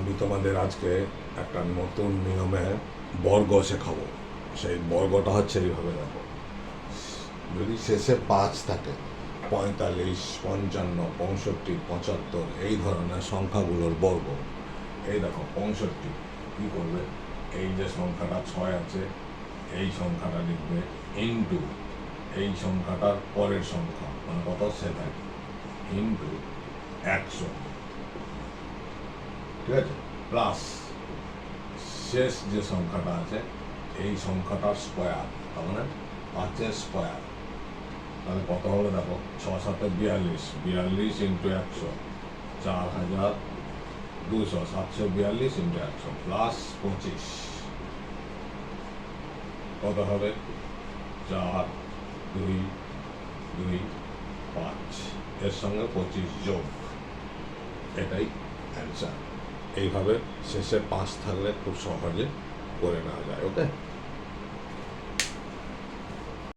আমি তোমাদের আজকে একটা নতুন নিয়মে বর্গ শেখাবো। সেই বর্গটা হচ্ছে এইভাবে, দেখো, যদি শেষে 5 থাকে, 45, 55, 65, 75 এই ধরনের সংখ্যাগুলোর বর্গ। এই দেখো 65, কী করবে, এই যে সংখ্যাটা 6 আছে এই সংখ্যাটা লিখবে ইন্টু এই সংখ্যাটার পরের সংখ্যা, মানে কত 7, ইন্টু 100, ঠিক আছে, প্লাস শেষ যে সংখ্যাটা আছে এই সংখ্যাটার স্কোয়ার, তার মানে 5-এর স্কোয়ার। তাহলে কত হলো দেখো, 6 7 42, 42 ইন্টু 100, 4200, 742 ইন্টু 100 প্লাস 25, কত হবে 4 2 2 5, এর সঙ্গে 25 যোগ, এটাই অ্যান্সার। এইভাবে শেষে 5 থাকলে খুব সহজে করে নেওয়া যায়। ওকে।